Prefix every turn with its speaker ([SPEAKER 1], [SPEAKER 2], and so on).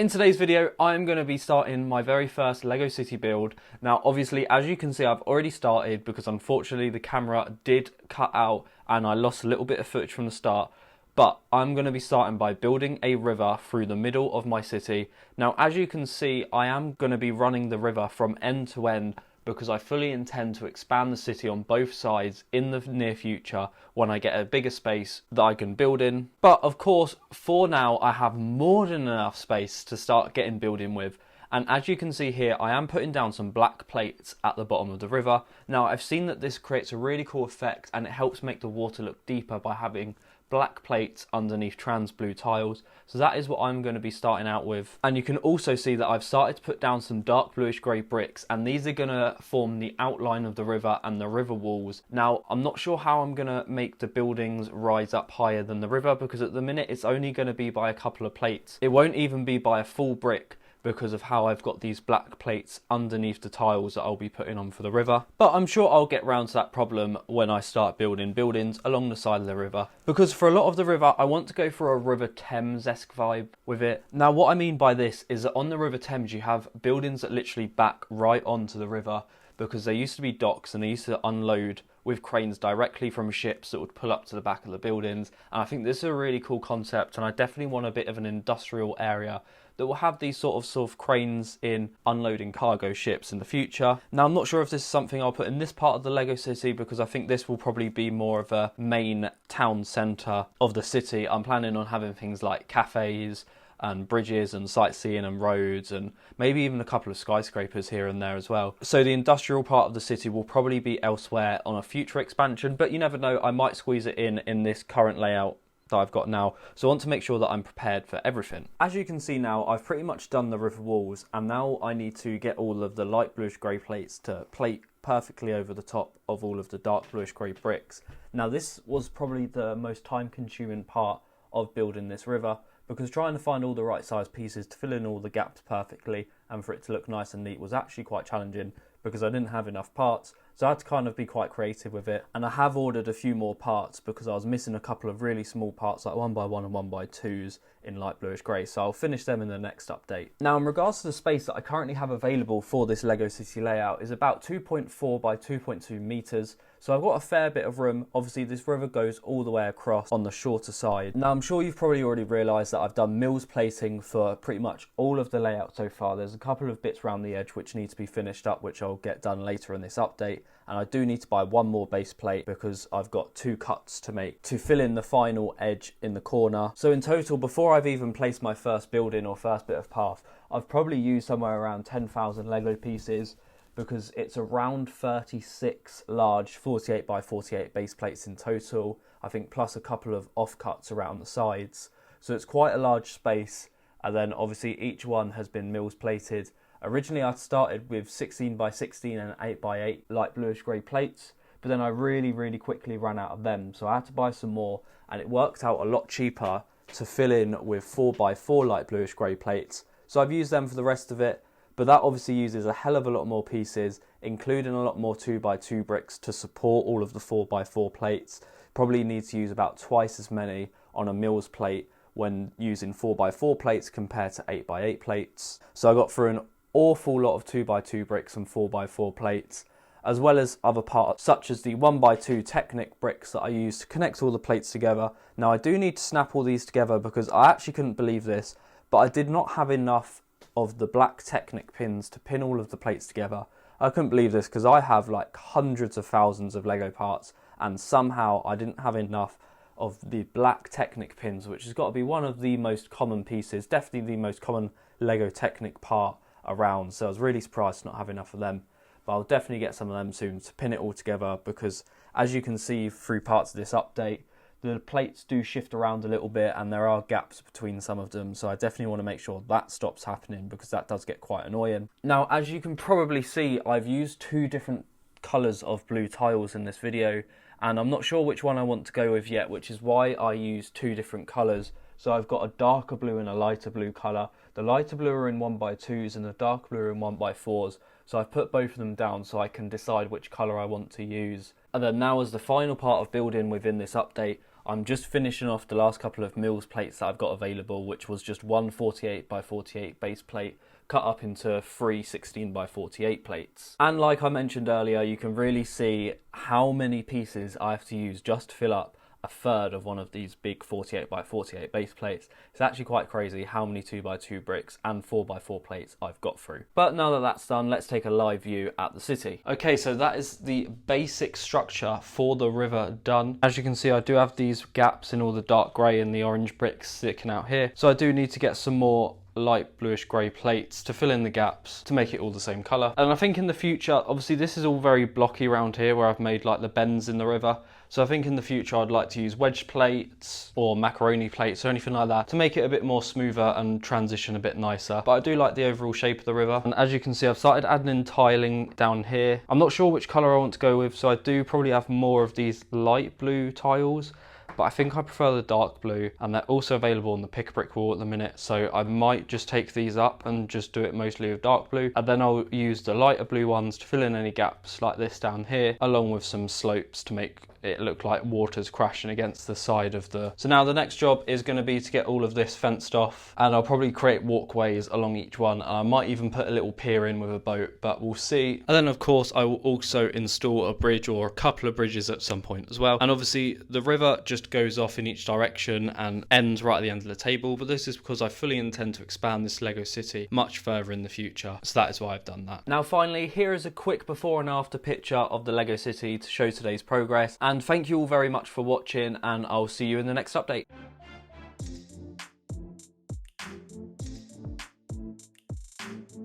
[SPEAKER 1] In today's video, I'm going to be starting my very first LEGO City build. Now, obviously, as you can see, I've already started because unfortunately the camera did cut out and I lost a little bit of footage from the start. But I'm going to be starting by building a river through the middle of my city. Now, as you can see, I am going to be running the river from end to end because I fully intend to expand the city on both sides in the near future when I get a bigger space that I can build in. But of course, for now, I have more than enough space to start getting building with. And as you can see here, I am putting down some black plates at the bottom of the river. Now, I've seen that this creates a really cool effect and it helps make the water look deeper by having black plates underneath trans blue tiles. So that is what I'm going to be starting out with. And you can also see that I've started to put down some dark bluish grey bricks, and these are going to form the outline of the river and the river walls. Now, I'm not sure how I'm going to make the buildings rise up higher than the river, because at the minute it's only going to be by a couple of plates. It won't even be by a full brick, because of how I've got these black plates underneath the tiles that I'll be putting on for the river. But I'm sure I'll get round to that problem when I start building buildings along the side of the river. Because for a lot of the river, I want to go for a River Thames-esque vibe with it. Now, what I mean by this is that on the River Thames, you have buildings that literally back right onto the river, because there used to be docks and they used to unload with cranes directly from ships that would pull up to the back of the buildings. And I think this is a really cool concept, and I definitely want a bit of an industrial area that will have these sort of cranes in unloading cargo ships in the future. Now, I'm not sure if this is something I'll put in this part of the LEGO City, because I think this will probably be more of a main town centre of the city. I'm planning on having things like cafes and bridges and sightseeing and roads and maybe even a couple of skyscrapers here and there as well. So the industrial part of the city will probably be elsewhere on a future expansion, but you never know, I might squeeze it in this current layout that I've got now. So I want to make sure that I'm prepared for everything. As you can see now, I've pretty much done the river walls, and now I need to get all of the light bluish grey plates to plate perfectly over the top of all of the dark bluish grey bricks. Now, this was probably the most time consuming part of building this river, because trying to find all the right size pieces to fill in all the gaps perfectly and for it to look nice and neat was actually quite challenging, because I didn't have enough parts. So I had to kind of be quite creative with it. And I have ordered a few more parts because I was missing a couple of really small parts, like 1x1 and 1x2s in light bluish grey. So I'll finish them in the next update. Now, in regards to the space that I currently have available for this LEGO City layout is about 2.4 by 2.2 meters. So I've got a fair bit of room. Obviously, this river goes all the way across on the shorter side. Now, I'm sure you've probably already realised that I've done mills plating for pretty much all of the layout so far. There's a couple of bits around the edge which need to be finished up, which I'll get done later in this update. And I do need to buy one more base plate because I've got 2 cuts to make to fill in the final edge in the corner. So in total, before I've even placed my first building or first bit of path, I've probably used somewhere around 10,000 Lego pieces, because it's around 36 large 48 by 48 base plates in total, I think, plus a couple of offcuts around the sides. So it's quite a large space, and then obviously each one has been mills plated. Originally I started with 16 by 16 and 8 by 8 light bluish grey plates, but then I really quickly ran out of them, so I had to buy some more, and it worked out a lot cheaper to fill in with 4 by 4 light bluish grey plates. So I've used them for the rest of it. But that obviously uses a hell of a lot more pieces, including a lot more 2x2 bricks to support all of the 4x4 plates. Probably need to use about twice as many on a mills plate when using 4x4 plates compared to 8x8 plates. So I got through an awful lot of 2x2 bricks and 4x4 plates, as well as other parts such as the 1x2 Technic bricks that I use to connect all the plates together. Now, I do need to snap all these together because I actually couldn't believe this, but I did not have enough of the black Technic pins to pin all of the plates together. I couldn't believe this because I have like hundreds of thousands of Lego parts, and somehow I didn't have enough of the black Technic pins, which has got to be one of the most common pieces, definitely the most common Lego Technic part around. So I was really surprised to not have enough of them, but I'll definitely get some of them soon to pin it all together, because as you can see through parts of this update, the plates do shift around a little bit and there are gaps between some of them, so I definitely want to make sure that stops happening, because that does get quite annoying. Now, as you can probably see, I've used 2 different colours of blue tiles in this video, and I'm not sure which one I want to go with yet, which is why I use 2 different colours. So I've got a darker blue and a lighter blue colour. The lighter blue are in 1x2s and the dark blue are in 1x4s. So I've put both of them down so I can decide which colour I want to use. And then now, as the final part of building within this update, I'm just finishing off the last couple of Mills plates that I've got available, which was just one 48 by 48 base plate cut up into 3 16 by 48 plates. And like I mentioned earlier, you can really see how many pieces I have to use just to fill up a third of one of these big 48 by 48 base plates. It's actually quite crazy how many 2x2 bricks and 4x4 plates I've got through. But now that that's done, let's take a live view at the city. Okay, so that is the basic structure for the river done. As you can see, I do have these gaps in all the dark grey and the orange bricks sticking out here. So I do need to get some more light bluish grey plates to fill in the gaps to make it all the same colour. And I think in the future, obviously this is all very blocky around here where I've made like the bends in the river. So I think in the future I'd like to use wedge plates or macaroni plates or anything like that to make it a bit more smoother and transition a bit nicer. But I do like the overall shape of the river. And as you can see, I've started adding in tiling down here. I'm not sure which colour I want to go with, so I do probably have more of these light blue tiles. But I think I prefer the dark blue, and they're also available on the Pick a Brick wall at the minute, so I might just take these up and just do it mostly with dark blue, and then I'll use the lighter blue ones to fill in any gaps like this down here, along with some slopes to make it look like water's crashing against the side of the... So now the next job is going to be to get all of this fenced off, and I'll probably create walkways along each one, and I might even put a little pier in with a boat, but we'll see. And then of course I will also install a bridge or a couple of bridges at some point as well. And obviously the river just goes off in each direction and ends right at the end of the table, but this is because I fully intend to expand this Lego city much further in the future, so that is why I've done that. Now finally, here is a quick before and after picture of the Lego city to show today's progress, and thank you all very much for watching, and I'll see you in the next update.